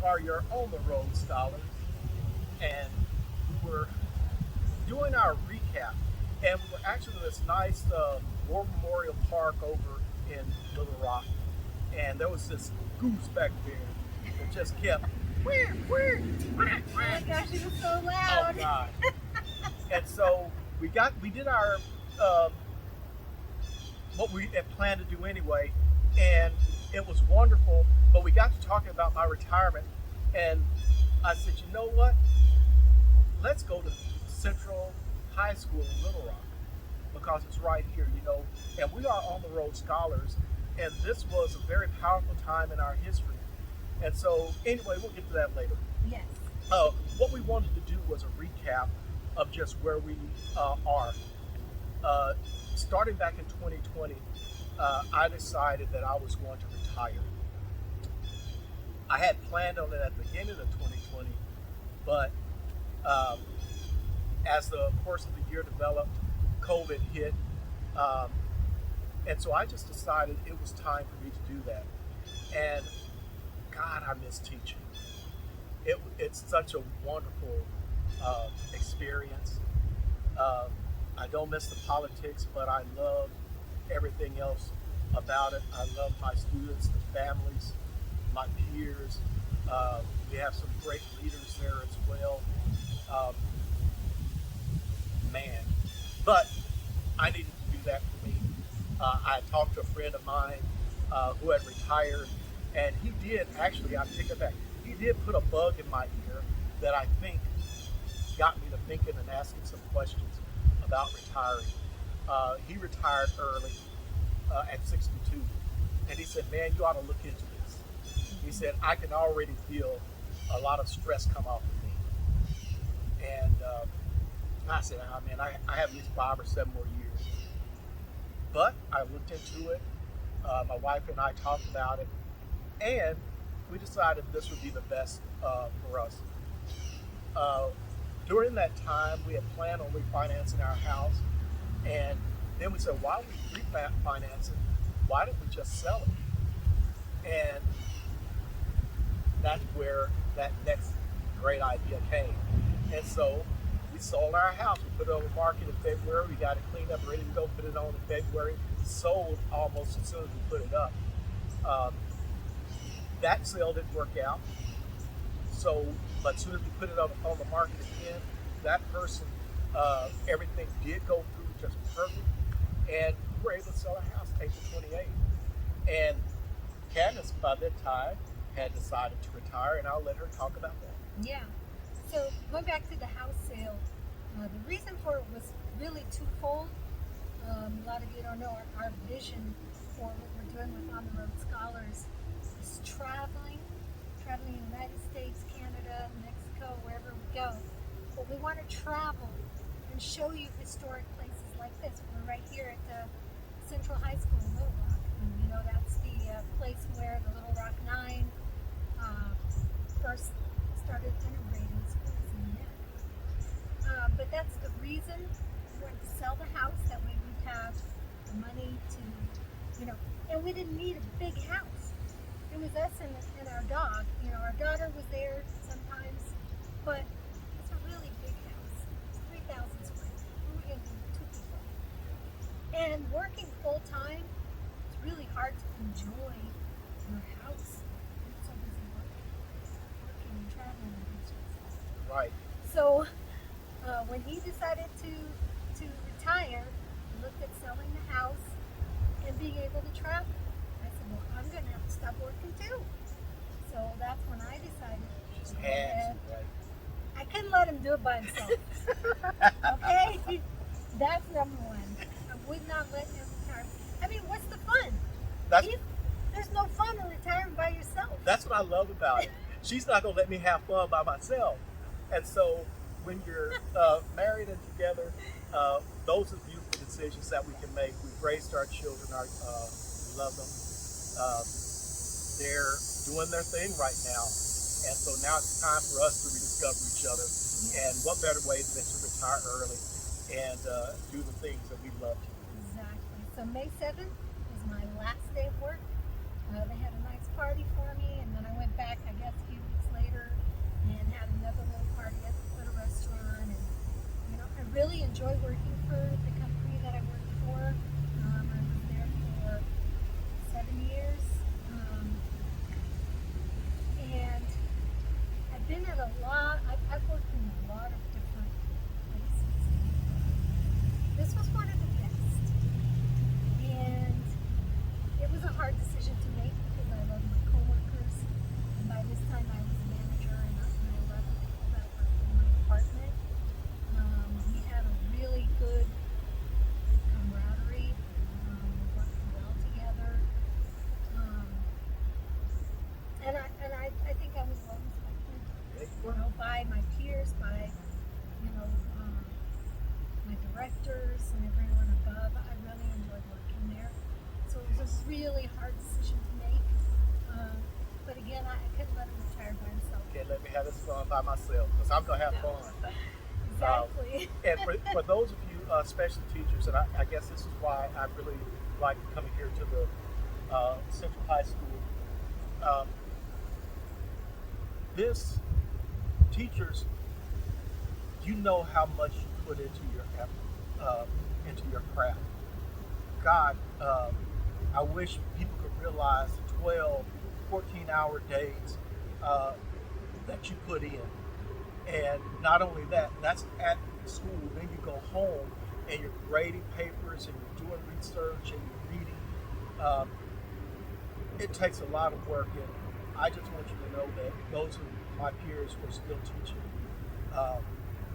are your on the road scholars, and we were doing our recap, and we were actually in this nice War Memorial Park over in Little Rock, and there was this goose back there that just kept quack, quack, quack, Oh quack. my gosh, it was so Oh loud. God! And so we did our um, what we had planned to do anyway, and it was wonderful. But we got to talking about my retirement, and I said, you know what? Let's go to Central High School in Little Rock because it's right here, and we are on the road scholars, and this was a very powerful time in our history. And so, anyway, we'll get to that later. Yes. What we wanted to do was a recap of just where we are. Uh, Starting back in 2020, I decided that I was going to retire. I had planned on it at the beginning of 2020, but um, as the course of the year developed, COVID hit, um, and so I just decided it was time for me to do that. And God, I miss teaching. It's such a wonderful experience. Um, I don't miss the politics, but I love everything else about it. I love my students, the families, my peers. We have some great leaders there as well. Um, Man, but I needed to do that for me. I talked to a friend of mine who had retired, and he did actually. I take it back. He did put a bug in my ear that I think got me to thinking and asking some questions about retiring. He retired early at 62, and he said, "Man, you ought to look into this." He said, "I can already feel a lot of stress come off of me," and I said, "Ah, man, I have at least 5 or 7 more years." But I looked into it. My wife and I talked about it, and we decided this would be the best for us. Uh, During that time, we had planned on refinancing our house, and then we said, "Why are we refinancing? Why don't we just sell it?" And that's where that next great idea came. And so we sold our house. We put it on the market in February. We got it cleaned up, ready to go. Put it on in February. Sold almost as soon as we put it up. Um, that sale didn't work out. So, but as soon as we put it on the market again, that person, everything did go through just perfect, and we were able to sell our house April 28th. And Candace, by that time, had decided to retire, and I'll let her talk about that. Yeah. So going back to the house sale, the reason for it was really twofold. A lot of you don't know our vision for what we're doing with On the Road Scholars is traveling in the United States, Canada, Mexico, wherever we go. But we want to travel and show you historic places like this. We're right here at the Central High School in Little Rock. And, that's the place where the Little Rock Nine first started integrating schools in the area. But that's the reason we wanted to sell the house. That way we'd have the money to, and we didn't need a big house. It was us and our dog. Our daughter was there sometimes, but it's a really big house. It's 3,000 square feet. We were going to do 2 people. And working full time, it's really hard to enjoy your house. You're so busy working and traveling and things. Right. So when he decided to retire, he looked at selling the house and being able to travel. I said, well, I'm going to have to stop working too. So that's when I decided She's to go hands, ahead. right? I couldn't let him do it by himself. Okay? That's number one. I would not let him retire. I mean, what's the fun? That's There's no fun in retiring by yourself. That's what I love about it. She's not going to let me have fun by myself. And so when you're married and together, those are beautiful decisions that we can make. We've raised our children. We love them. They're doing their thing right now. And so now it's time for us to rediscover each other. And what better way than to retire early and do the things that we love to do. Exactly. So May 7th was my last day of work. They had a nice party for me, and then I went back, I guess, a few weeks later enjoy working for the company that I worked for. I was there for 7 years. And I've been at a lot, I've worked in a lot of different places. This was one of the best. And it was a hard decision to make because I love my coworkers. And by this time I was a manager and I loved the people that were in my department. We had a really good camaraderie. We worked well together. And I think I was well respected. You know, by my peers, by my directors and everyone above. I really enjoyed working there. So it was a really hard decision to make. But again, I couldn't let him retire by himself. Can't let me have this fun by myself because I'm gonna have fun. Exactly. And for those of you special teachers, and I guess this is why I really like coming here to the Central High School. This teachers, you know how much you put into your effort, into your craft. God, I wish people could realize the 12, 14-hour days that you put in. And not only that, that's at school. Then you go home and you're grading papers and you're doing research and you're reading. It takes a lot of work, and I just want you to know that those of my peers who are still teaching,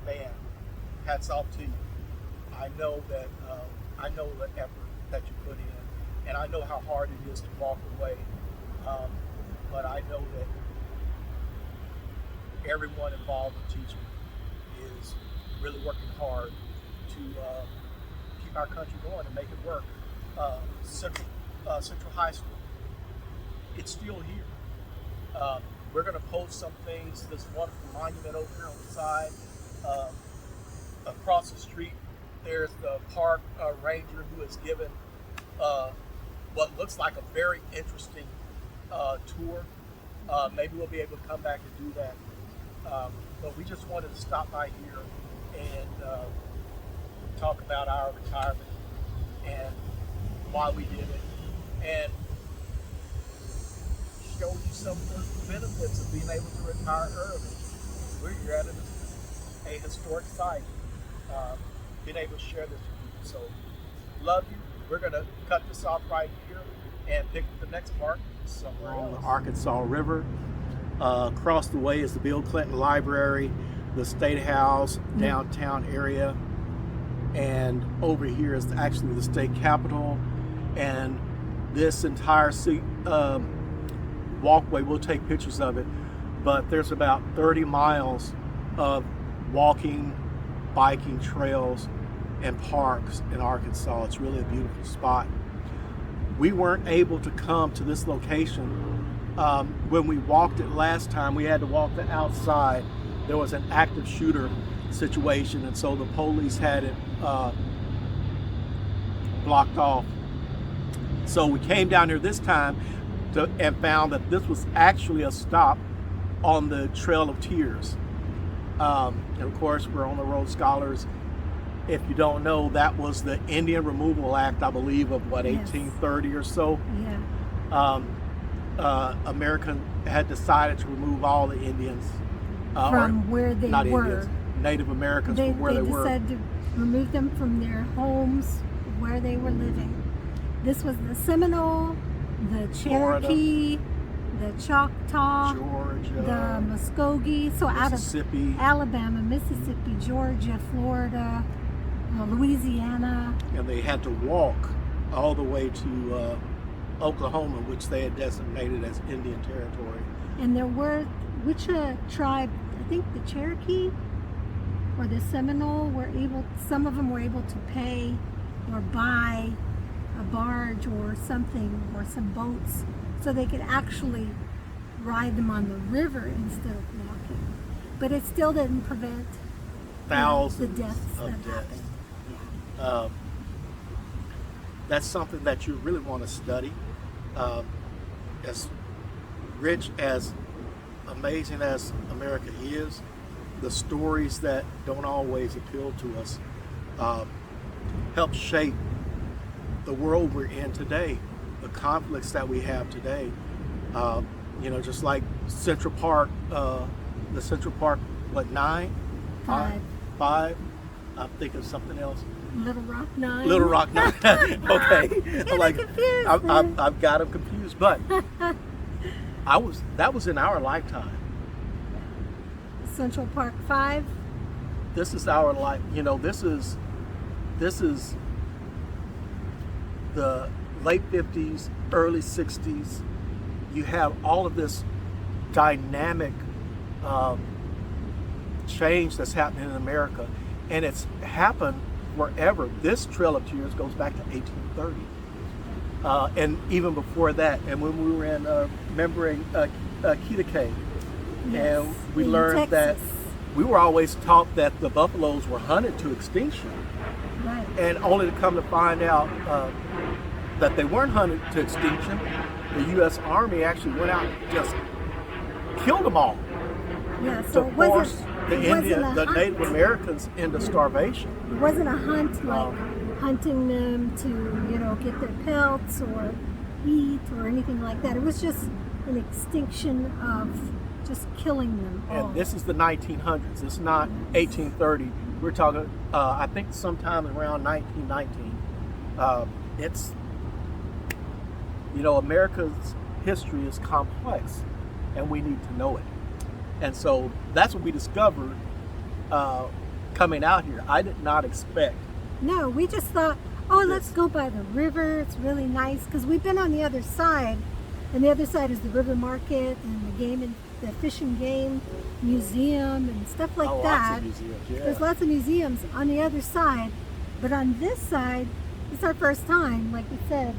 man, hats off to you. I know the effort that you put in, and I know how hard it is to walk away. But I know that everyone involved in teaching is really working hard to keep our country going and make it work. Central High School, it's still here. We're going to post some things, this wonderful monument over here on the side. Across the street, there's the park ranger who has given what looks like a very interesting tour. Maybe we'll be able to come back and do that. But we just wanted to stop by here and talk about our retirement and why we did it, and show you some of the benefits of being able to retire early. We're here at a historic site, being able to share this with you. So, love you. We're going to cut this off right here and pick up the next part somewhere on the Arkansas River. Across the way is the Bill Clinton Library, the State House, downtown area, and over here is actually the state capitol. And this entire walkway, we'll take pictures of it, but there's about 30 miles of walking, biking trails and parks in Arkansas. It's really a beautiful spot. We weren't able to come to this location. When we walked it last time, we had to walk the outside. There was an active shooter situation, and so the police had it blocked off. So we came down here this time and found that this was actually a stop on the Trail of Tears. And of course, we're on the Road Scholars. If you don't know, that was the Indian Removal Act, I believe, of what, 1830 or so. Yeah. America had decided to remove all the Indians from where they not were. Indians, Native Americans from where they were. They decided to remove them from their homes where they were living. This was the Seminole, the Cherokee, the Choctaw, Georgia, the Muskogee, so out of Alabama, Mississippi, Georgia, Florida, Louisiana. And they had to walk all the way to Oklahoma, which they had designated as Indian Territory. And there were, which tribe, I think the Cherokee or the Seminole were able, some of them were able to pay or buy a barge or something, or some boats, so they could actually ride them on the river instead of walking. But it still didn't prevent thousands the deaths of that deaths. happened. That's something that you really want to study. As rich, as amazing as America is, the stories that don't always appeal to us um, helped shape the world we're in today, the conflicts that we have today. Um, just like Central Park, the Central Park, what, nine? Five. Five? I'm thinking something else. Little Rock 9. Little Rock 9. Okay. I'm like, confused. I've got them confused, but that was in our lifetime. Central Park 5. This is our life. This is the late 50s, early 60s. You have all of this dynamic change that's happening in America, and it's happened wherever. This Trail of Tears goes back to 1830, and even before that. And when we were in remembering Kita Cave, Yes, and we in learned that Texas. we were always taught that the buffaloes were hunted to extinction, Right. and only to come to find out that they weren't hunted to extinction. The U.S. Army actually went out and just killed them all Yeah, so to it force wasn't, the it wasn't Indian, a the hunt. Native Americans into starvation. It wasn't a hunt like hunting them to, get their pelts or eat or anything like that. It was just an extinction of just killing them all. And this is the 1900s. It's not 1830. We're talking, I think, sometime around 1919. It's, America's history is complex, and we need to know it. And so that's what we discovered coming out here. I did not expect. No, we just thought, let's go by the river. It's really nice because we've been on the other side, and the other side is the river market and the fish and game museum and stuff like that. Lots of museums, yeah. There's lots of museums on the other side, but on this side, it's our first time. Like we said,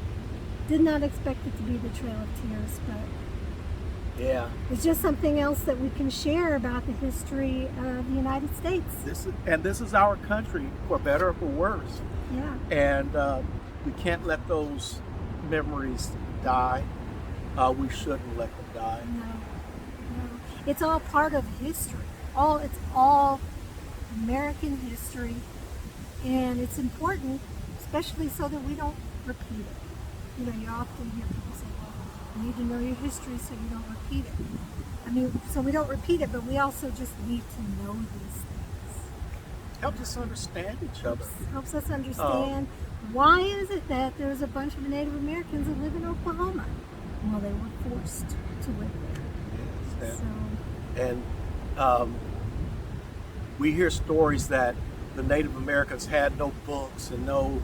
did not expect it to be the Trail of Tears, but Yeah. it's just something else that we can share about the history of the United States. This is our country, for better or for worse. Yeah. And we can't let those memories die. We shouldn't let them die. No. It's all part of history. It's all American history, and it's important, especially so that we don't repeat it. You often hear people say, "Well, you need to know your history so you don't repeat it." I mean, so we don't repeat it, but we also just need to know these things. Helps us understand each other. Helps us understand why is it that there's a bunch of Native Americans that live in Oklahoma. Well, they were forced to live there. Yes, So. and we hear stories that the Native Americans had no books and no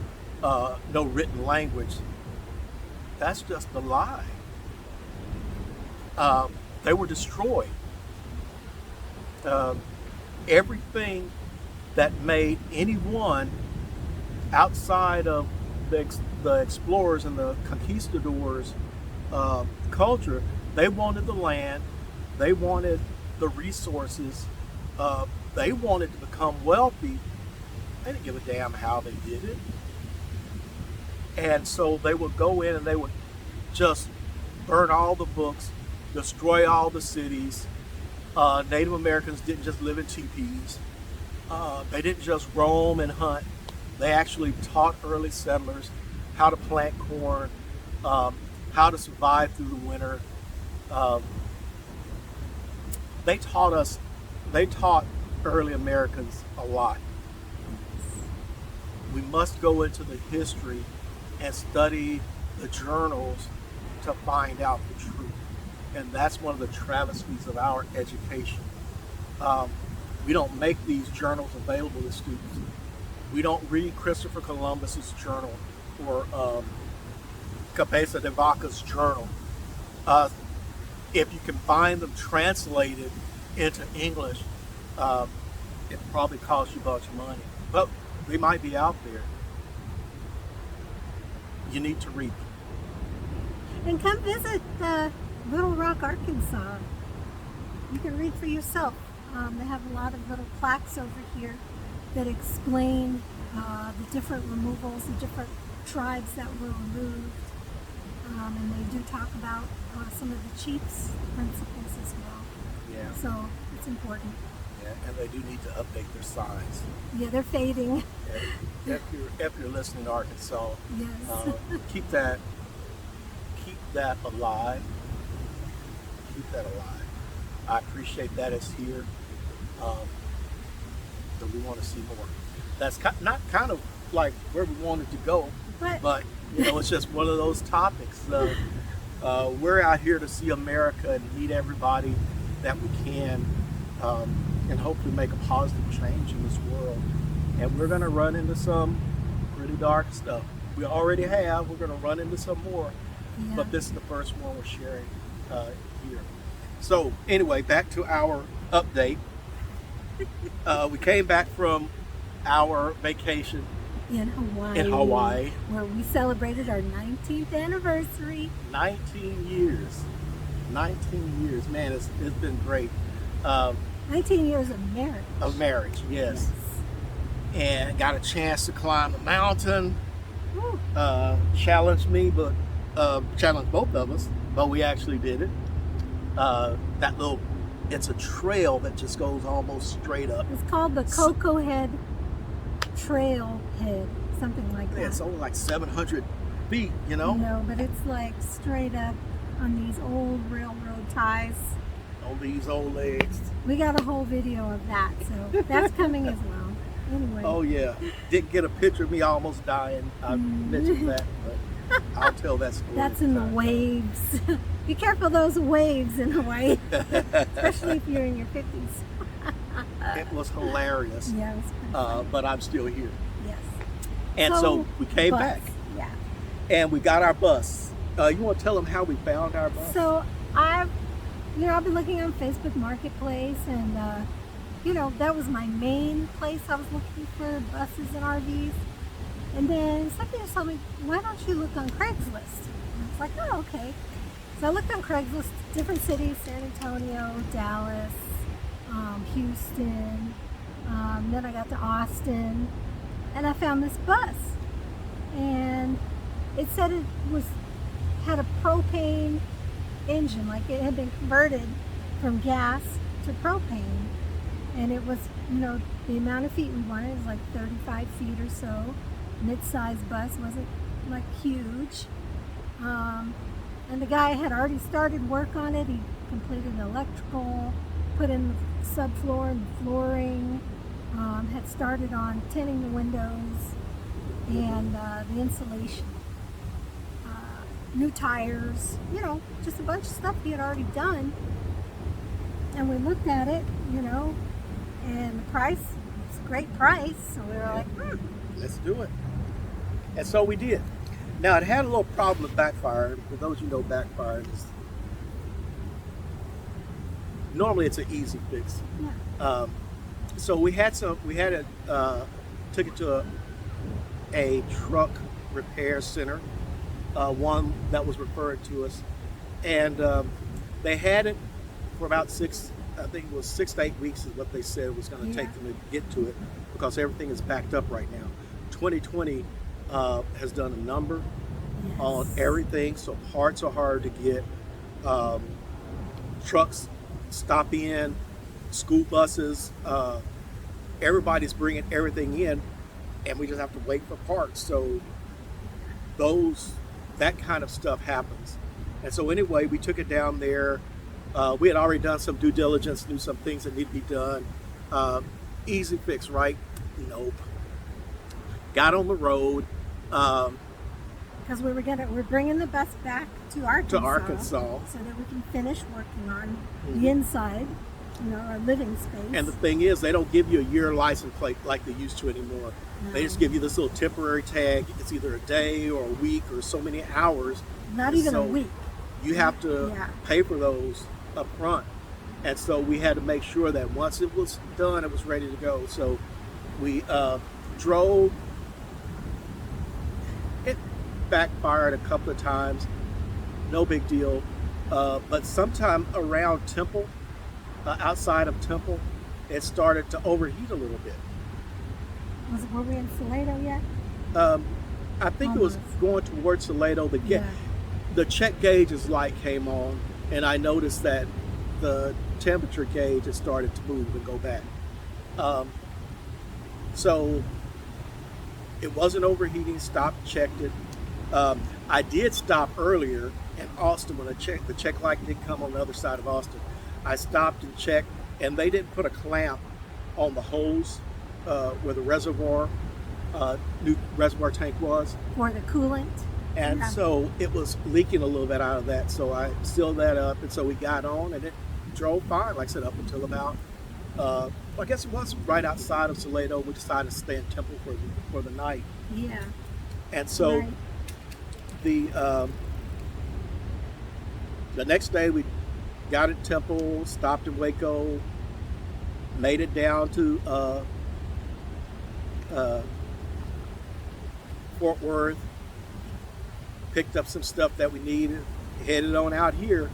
written language. That's just a lie. They were destroyed. Everything that made anyone outside of the explorers and the conquistadors culture, they wanted the land, they wanted the resources, they wanted to become wealthy. They didn't give a damn how they did it. And so they would go in and they would just burn all the books, destroy all the cities. Native Americans didn't just live in teepees. They didn't just roam and hunt. They actually taught early settlers how to plant corn, how to survive through the winter. They taught early Americans a lot. We must go into the history and study the journals to find out the truth. And that's one of the travesties of our education. We don't make these journals available to students. We don't read Christopher Columbus's journal or Cabeza de Vaca's journal. If you can find them translated into English, it probably costs you a bunch of money. But they might be out there. You need to read them. And come visit Little Rock, Arkansas. You can read for yourself. They have a lot of little plaques over here that explain the different removals, the different tribes that were removed. And they do talk about some of the chiefs' principles as well. Yeah. So it's important. and they do need to update their signs. Yeah, they're fading. If you're listening to Arkansas, Yes. keep that alive. Keep that alive. I appreciate that it's here, but we want to see more. That's not kind of like where we wanted to go, but it's just one of those topics. We're out here to see America and meet everybody that we can, and hopefully make a positive change in this world. And we're going to run into some pretty dark stuff. We already have. We're going to run into some more. Yeah. But this is the first one we're sharing here. So anyway, back to our update. We came back from our vacation in Hawaii, where we celebrated our 19th anniversary. 19 years. 19 years. Man, it's been great. 19 years of marriage. Of marriage, yes. And got a chance to climb a mountain. Challenged me, but challenged both of us, but we actually did it. It's a trail that just goes almost straight up. It's called the Cocoa Head Trailhead, something like that. It's only like 700 feet, No, but it's like straight up on these old railroad ties. On these old legs. We got a whole video of that, so that's coming as well. Anyway. Oh yeah, didn't get a picture of me almost dying. I mentioned that, but I'll tell that story. That's in the waves. Be careful those waves in Hawaii, especially if you're in your 50s. It was hilarious. Yeah, it was pretty funny. But I'm still here. Yes. And so we came back. Yeah. And we got our bus. You want to tell them how we found our bus? So I've been looking on Facebook Marketplace, and that was my main place I was looking for buses and RVs. And then somebody just told me, why don't you look on Craigslist? And I was like, oh, okay. So I looked on Craigslist, different cities, San Antonio, Dallas, Houston. Then I got to Austin, and I found this bus. And it said it had a propane engine, like it had been converted from gas to propane. And it was, the amount of feet we wanted was like 35 feet or so. Mid-sized bus, wasn't like huge. And the guy had already started work on it. He completed the electrical, put in the subfloor and the flooring, had started on tinting the windows and the insulation. New tires, just a bunch of stuff he had already done. And we looked at it, and the price was a great price. So we were like, let's do it. And so we did. Now it had a little problem with backfire. For those who know, backfire is normally it's an easy fix. yeah. So we took it to a truck repair center, one that was referred to us, and they had it for about 6 to 8 weeks is what they said it was going to take them to get to it, because everything is backed up right now. 2020 has done a number on everything, so parts are hard to get. Trucks stop in, school buses, everybody's bringing everything in, and we just have to wait for parts. So that kind of stuff happens. And so anyway, we took it down there. We had already done some due diligence, knew some things that need to be done. Easy fix, right? Nope. Got on the road. Because we're bringing the bus back to Arkansas, so that we can finish working on the inside, our living space. And the thing is, they don't give you a year license plate like they used to anymore. No. They just give you this little temporary tag. It's either a day or a week or so many hours. Not even a week. You have to pay for those up front. And so we had to make sure that once it was done, it was ready to go. So we drove. It backfired a couple of times. No big deal. But sometime around Temple, outside of Temple, it started to overheat a little bit. Were we in Salado yet? I think it was going towards Salado. The check gauge's light came on, and I noticed that the temperature gauge had started to move and go back. Um, so it wasn't overheating. Stopped, checked it. I did stop earlier in Austin when the check light did come on the other side of Austin. I stopped and checked, and they didn't put a clamp on the hose where the reservoir, new reservoir tank was. For the coolant. And Yeah. so it was leaking a little bit out of that. So I sealed that up, and so we got on, and it drove fine, like I said, up until about, I guess it was right outside of Salado. We decided to stay in Temple for the night. Yeah. And so Right. the next day we got at Temple, stopped in Waco, made it down to Fort Worth, picked up some stuff that we needed, headed on out here.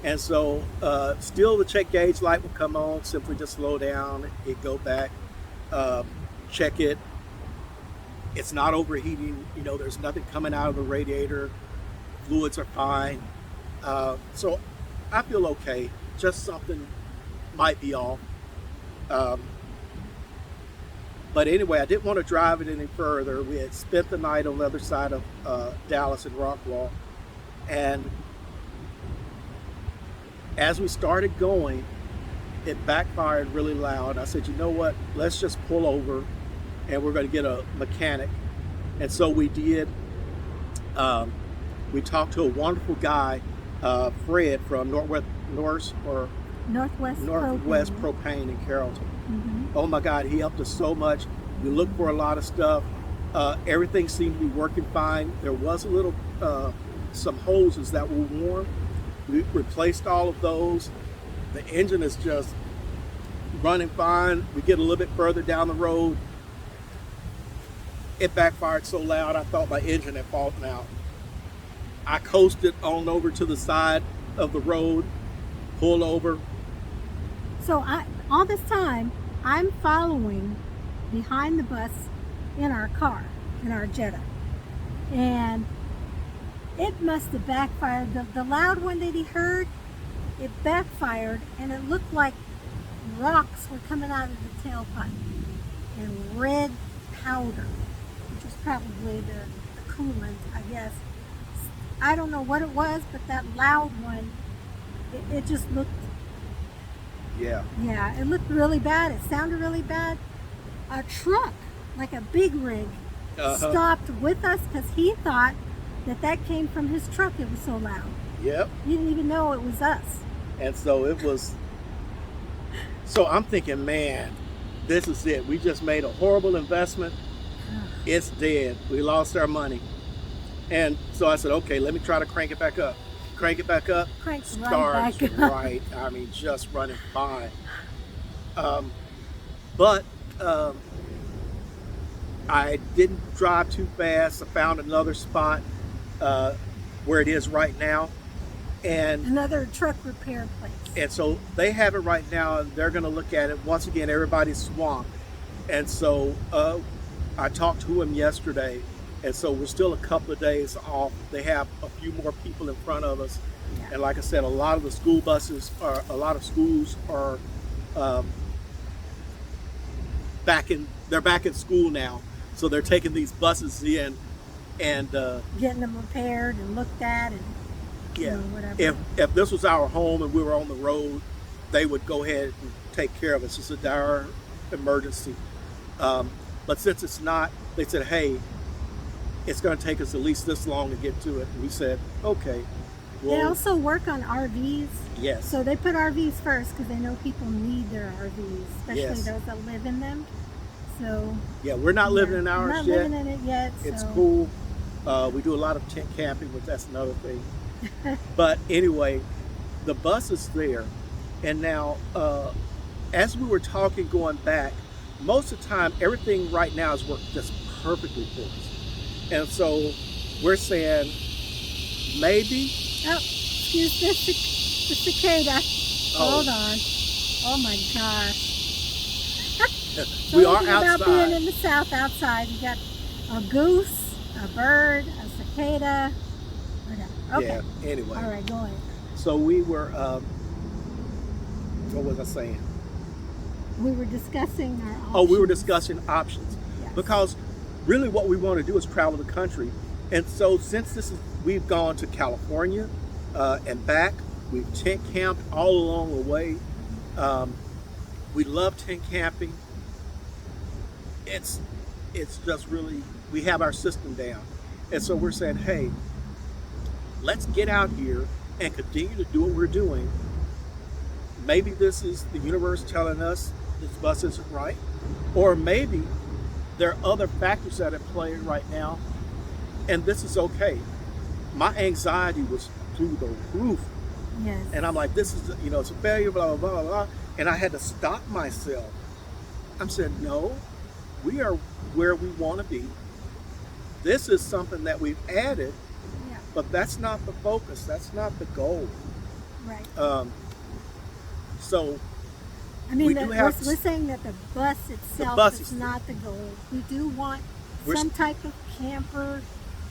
And so still the check gauge light would come on, simply just slow down, it go back, check it. It's not overheating, there's nothing coming out of the radiator, fluids are fine. So I feel okay, just something might be off. But anyway, I didn't want to drive it any further. We had spent the night on the other side of Dallas and Rockwall. And as we started going, it backfired really loud. I said, you know what, let's just pull over and we're going to get a mechanic. And so we did. We talked to a wonderful guy, Fred from Northwest Propane in Carrollton. Mm-hmm. Oh my God, he helped us so much. We looked for a lot of stuff. Everything seemed to be working fine. There was a little, some hoses that were worn. We replaced all of those. The engine is just running fine. We get a little bit further down the road. It backfired so loud, I thought my engine had fallen out. I coasted on over to the side of the road, pulled over. So all this time, I'm following behind the bus in our car, in our Jetta. And it must have backfired. The loud one that he heard, it backfired, and it looked like rocks were coming out of the tailpipe and red powder, which was probably the coolant, I guess. I don't know what it was, but that loud one, it just looked, Yeah. it looked really bad. It sounded really bad. A truck, like a big rig, stopped with us because he thought that came from his truck. It was so loud. Yep. He didn't even know it was us. And so it was, so I'm thinking, man, this is it. We just made a horrible investment. It's dead. We lost our money. And so I said, okay, let me try to crank it back up. Crank it back up. Cranks right Starts back up. right. I mean, just running fine. But I didn't drive too fast. I found another spot where it is right now. And Another truck repair place. And so they have it right now, and they're going to look at it. Once again, everybody's swamped. And so I talked to him yesterday, and so we're still a couple of days off. They have a few more people in front of us. Yeah. And like I said, a lot of schools are they're back in school now. So they're taking these buses in and Getting them repaired and looked at and yeah. whatever. If this was our home and we were on the road, they would go ahead and take care of us. It's a dire emergency. But since it's not, they said, hey, it's going to take us at least this long to get to it. And we said, okay. Well, They also work on RVs. yes. So they put RVs first because they know people need their RVs, especially Yes. those that live in them. So Yeah, we're not living in ours not yet. living in it yet. It's so. cool. We do a lot of tent camping, but that's another thing. But anyway, the bus is there. And now, as we were talking going back, most of the time, everything right now is working just perfectly for us. And so we're saying maybe. Oh, excuse the cicada. Hold on. Oh my gosh. We are Something about being outside. in the South outside. You got a goose, a bird, a cicada. Whatever. Okay. Yeah, anyway. All right, go ahead. So we were What was I saying? We were discussing our options. Oh, we were discussing options. Yes. Because really what we want to do is travel the country. And so since we've gone to California and back, we've tent camped all along the way. We love tent camping. It's just really, we have our system down. And so we're saying, hey, let's get out here and continue to do what we're doing. Maybe this is the universe telling us this bus isn't right, or maybe there are other factors that are at play right now, and this is okay. My anxiety was through the roof. Yes. And I'm like, this is, it's a failure, blah, blah, blah, blah. And I had to stop myself. I'm saying, no, we are where we want to be. This is something that we've added, Yeah. but that's not the focus. That's not the goal. Right. So I mean, we do have we're saying that the bus itself bus is is- not the goal. We do want We're some s- type of camper,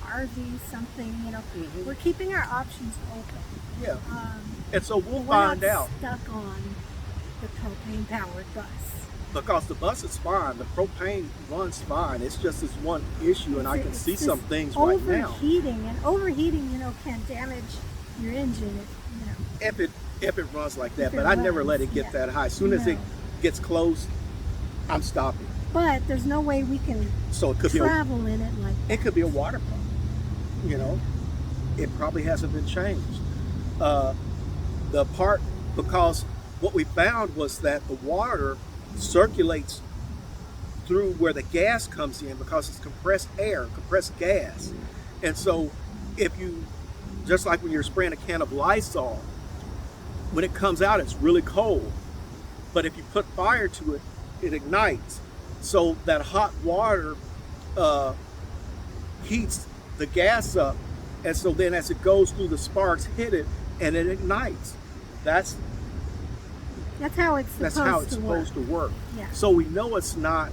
RV, something. Mhm. We're keeping our options open. yeah. And so we'll We're find not out, stuck on the propane-powered bus. because the bus is fine. The propane runs fine. It's just this one issue, and I can It's see this some things right now. Overheating, can damage your engine. If it runs like that, If it but I never runs, let it get yeah. that high. As soon as it No. gets close, I'm stopping. But there's no way we can So it could travel in it like that. it could be a water pump. It probably hasn't been changed. The part, because what we found was that the water circulates through where the gas comes in, because it's compressed air, compressed gas. And so if you, just like when you're spraying a can of Lysol, when it comes out, it's really cold. But if you put fire to it, it ignites. So that hot water heats the gas up. And so then as it goes through, the sparks hit it and it ignites. That's How it's supposed to work. Yeah. So we know it's not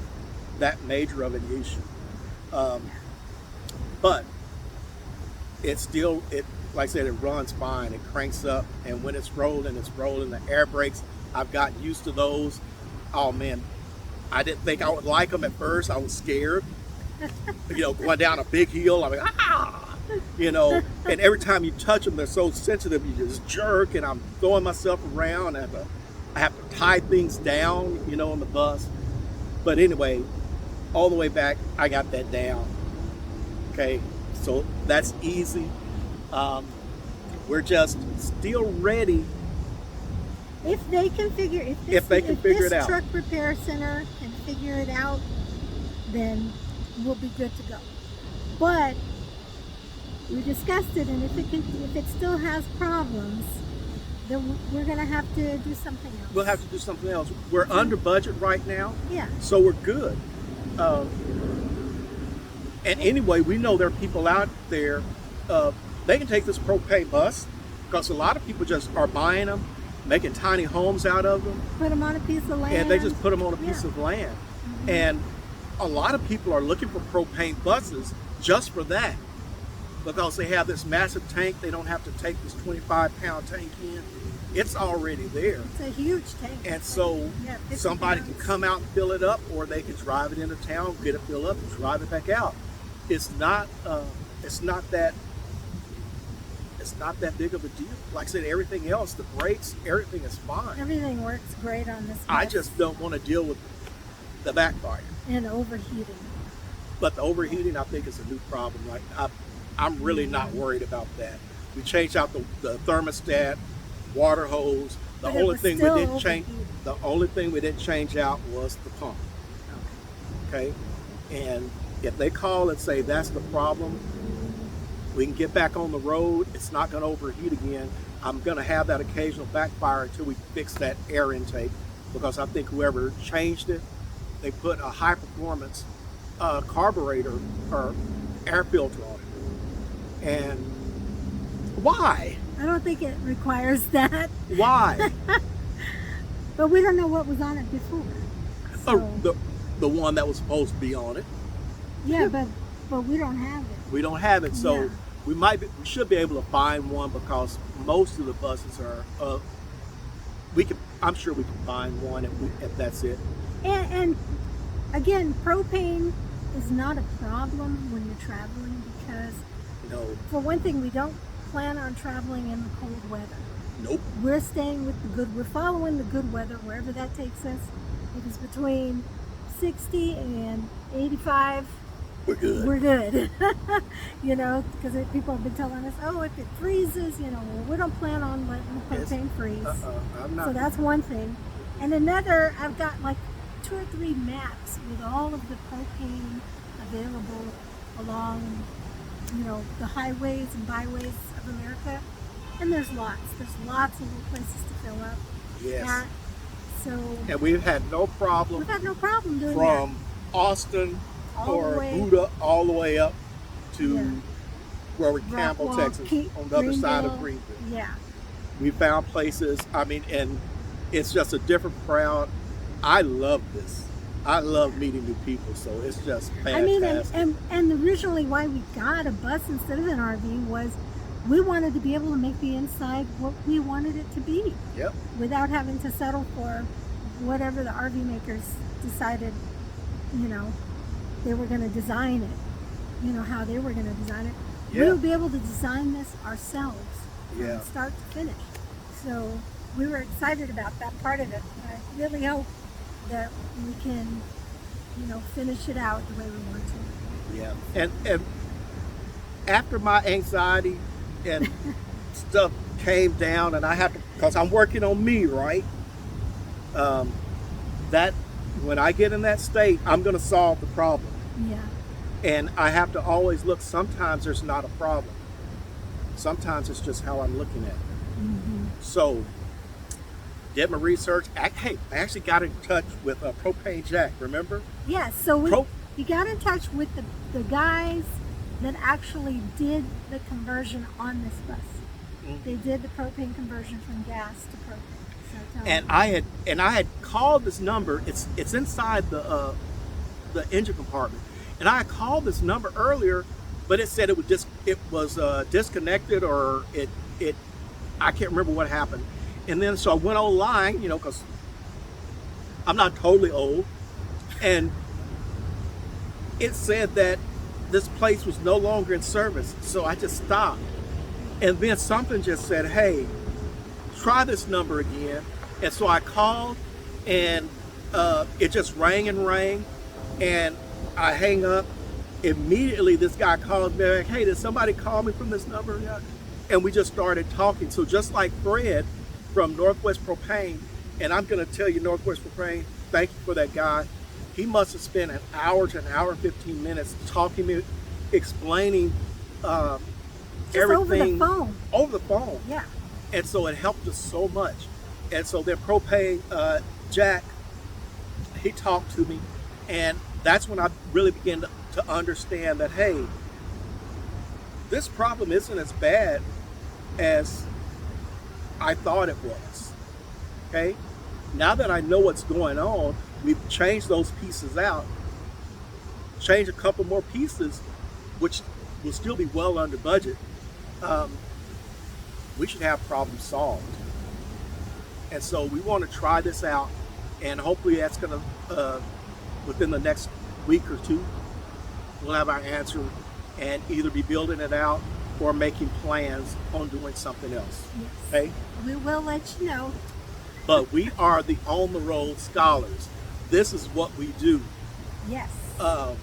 that major of an issue. But it's still, like I said, it runs fine. It cranks up, and when it's rolling. The air brakes, I've gotten used to those. Oh man, I didn't think I would like them at first. I was scared. Going down a big hill, I'm like, and every time you touch them, they're so sensitive, you just jerk, and I'm throwing myself around. I have to tie things down, on the bus. But anyway, all the way back, I got that down. Okay, so that's easy. We're just still ready. If they can figure, If they can figure it this out. truck repair center can figure it out, then we'll be good to go. But we discussed it, and if it still has problems, then we're gonna have to do something else. We'll have to do something else. We're under budget right now, Yeah. so we're good. And anyway, we know there are people out there, they can take this propane bus, because a lot of people just are buying them, making tiny homes out of them, Put them on a piece of land. and they just put them on a piece Yeah. of land. And a lot of people are looking for propane buses just for that, because they have this massive tank. They don't have to take this 25-pound tank in. It's already there. It's a huge tank. And so Yeah, 50 somebody can pounds. come out and fill it up, or they can drive it into town, get it filled up, and drive it back out. It's not that big of a deal. Like I said, everything else, the brakes, everything is fine. Everything works great on this I bus. just don't want to deal with the backfire. And overheating. But the overheating, I think, is a new problem. Like I'm really not worried about that. We changed out the thermostat, water hose. But it was still overheating. The only thing we didn't change out was the pump. Okay, and if they call and say that's the problem, we can get back on the road. It's not going to overheat again. I'm going to have that occasional backfire until we fix that air intake, because I think whoever changed it, they put a high performance carburetor or air filter on it. And why? I don't think it requires that. Why? But we don't know what was on it before. So, The one that was supposed to be on it. yeah, but we don't have it. We don't have it, so Yeah. we should be able to find one, because most of the buses are we can. I'm sure we can find one if that's it. And again, propane is not a problem when you're traveling because, No, for one thing, we don't plan on traveling in the cold weather. nope. We're staying with the good. We're following the good weather wherever that takes us. If it's between 60 and 85, We're good. we're good. You know, because people have been telling us, oh, if it freezes, well, we don't plan on letting the Yes. propane freeze. I'm not. So that's one thing. And another, I've got like 2 or 3 maps with all of the propane available along, the highways and byways of America. And there's lots. There's lots of little places to fill up. Yes. At. So And we've had no problem we've had no problem doing from Austin All or the way- Buda all the way up to Yeah. where we're that. Campbell, Rockwall, Texas, on the other side of Greenville. Yeah. We found places. I mean, and it's just a different crowd. I love this. I love meeting new people, so it's just fantastic. I mean, and originally why we got a bus instead of an RV was we wanted to be able to make the inside what we wanted it to be Yep. without having to settle for whatever the RV makers decided, they were going to design it, how they were going to design it. We Yeah. would be able to design this ourselves Yeah. from start to finish. So we were excited about that part of it. I really hope that we can, finish it out the way we want to. Yeah. And after my anxiety and stuff came down, and I have to, because I'm working on me, right? That when I get in that state, I'm going to solve the problem. Yeah. And I have to always look. Sometimes there's not a problem. Sometimes it's just how I'm looking at it. Mm-hmm. So, did my research. Hey, I actually got in touch with Propane Jack. Remember? Yeah, so you got in touch with the guys that actually did the conversion on this bus. Mhm. They did the propane conversion from gas to propane. So tell And me. I had called this number. It's inside the engine compartment, and I had called this number earlier, but it said it was disconnected, or it I can't remember what happened. And then so I went online, because I'm not totally old, and it said that this place was no longer in service. So I just stopped, and then something just said, "Hey, try this number again." And so I called, and it just rang and rang, and I hang up. Immediately, this guy calls me like, "Hey, did somebody call me from this number?" Yeah. And we just started talking. So just like Fred from Northwest Propane, and I'm going to tell you, Northwest Propane, thank you for that guy. He must have spent an hour to an hour and 15 minutes talking to me, explaining Just everything over the phone. over the phone. Yeah. And so it helped us so much. And so then Propane Jack, he talked to me, and that's when I really began to understand that, hey, this problem isn't as bad as I thought it was. Okay? Now that I know what's going on, we've changed those pieces out, changed a couple more pieces, which will still be well under budget. We should have problems solved. And so we want to try this out, and hopefully that's going to, within the next week or two, we'll have our answer and either be building it out or making plans on doing something else. Yes. Okay? We will let you know. But we are the on the road scholars. This is what we do. Yes. I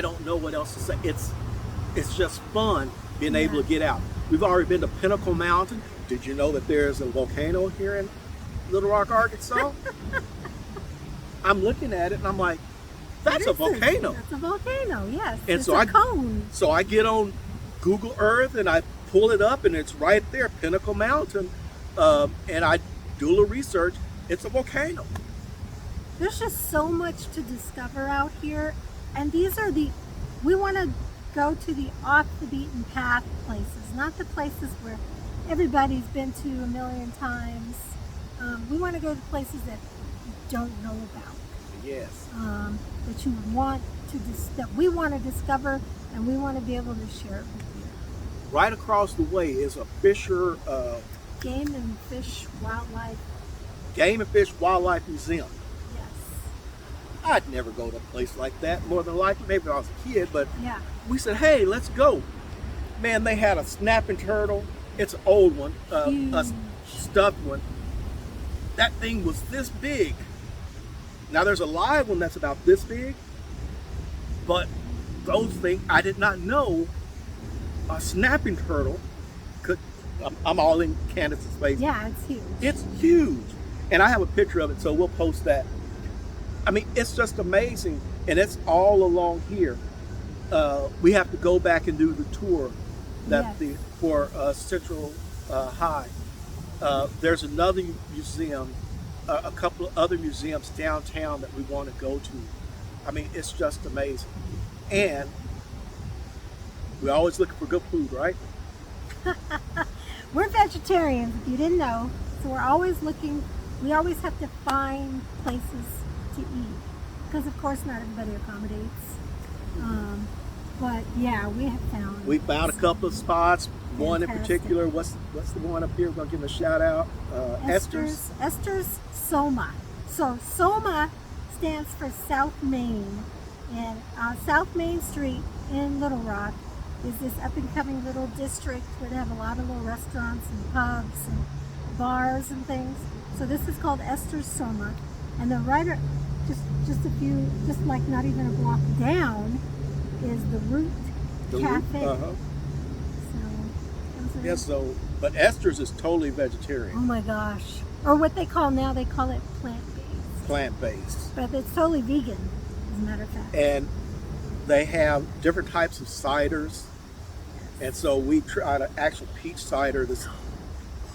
don't know what else to say. It's just fun being able Yeah. to get out. We've already been to Pinnacle Mountain. Did you know that there's a volcano here in Little Rock, Arkansas? I'm looking at it and I'm like, that's It a is volcano. That's a volcano, yes. And It's so a cone. So I get on Google Earth and I pull it up, and it's right there, Pinnacle Mountain. And I do a little research. It's a volcano. There's just so much to discover out here. And these are we want to go to the off the beaten path places, not the places where everybody's been to a million times. We want to go to places that you don't know about, Yes. that you want to that we want to discover, and we want to be able to share it with you. Right across the way is a Fisher Game and Fish Wildlife. Game and Fish Wildlife Museum. Yes. I'd never go to a place like that, more than likely, maybe when I was a kid, but Yeah. we said, hey, let's go. Man, they had a snapping turtle. It's an old one, a Huge. stuffed one. That thing was this big. Now there's a live one that's about this big, but those things, I did not know a snapping turtle could, I'm all in Candace's face. Yeah, it's huge. It's huge. And I have a picture of it, so we'll post that. I mean, it's just amazing. And it's all along here. We have to go back and do the tour that Yes. for Central High. There's another museum, a couple of other museums downtown that we want to go to. I mean, it's just amazing. And we're always looking for good food, right? We're vegetarians, if you didn't know. So we're always looking, we always have to find places to eat. Because of course not everybody accommodates. But yeah, we have found. We found a couple of spots. One in Fantastic. particular, what's the one up here? We're gonna give them a shout out. Esther's Soma. So Soma stands for South Main. And South Main Street in Little Rock is this up and coming little district where they have a lot of little restaurants and pubs and bars and things. So this is called Esther's Soma. And the right, just a few, just like not even a block down, is the Root Cafe. Uh-huh. So, Yeah, so, but Esther's is totally vegetarian, oh my gosh. Or what they call now, they call it plant-based. plant-based. But it's totally vegan, as a matter of fact. And they have different types of ciders. And so we tried an actual peach cider.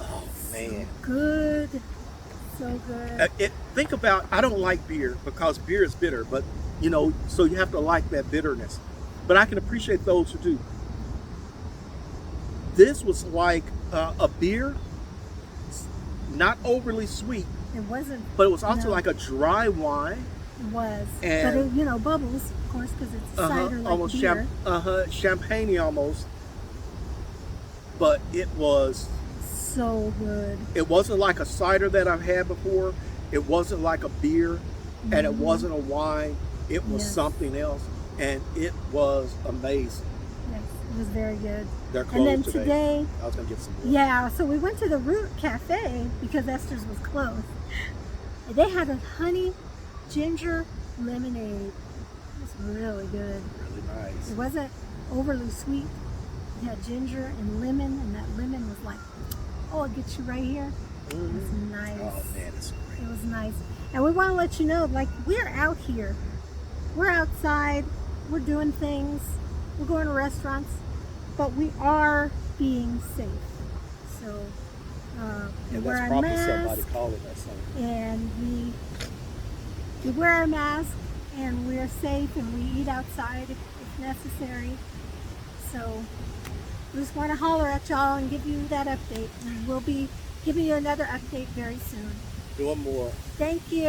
Oh man. Good. So good. Think about, I don't like beer because beer is bitter, but you know, so you have to like that bitterness. But I can appreciate those who do. This was like a beer, not overly sweet, It wasn't. but it was also No. like a dry wine. It was. And- But it, you know, bubbles, of course, because it's cider like almost beer. champagne almost. But it was. So good. It wasn't like a cider that I've had before. It wasn't like a beer, and it wasn't a wine. It was Yes. something else, and it was amazing. Yes, it was very good. They're And closed then today. I was gonna get some more. Yeah, so we went to the Root Cafe because Esther's was closed. They had a honey ginger lemonade. It was really good. Really nice. It wasn't overly sweet. It had ginger and lemon, and that lemon was like, oh, it gets you right here. It was nice. Oh man, it's great. It was nice. And we want to let you know, like, we're out here. We're outside. We're doing things. We're going to restaurants. But we are being safe. So, we And wear that's our probably mask. somebody calling us something. And we wear our mask. And we're safe. And we eat outside if necessary. So, we just want to holler at y'all and give you that update. And we'll be giving you another update very soon. Doing more. Thank you.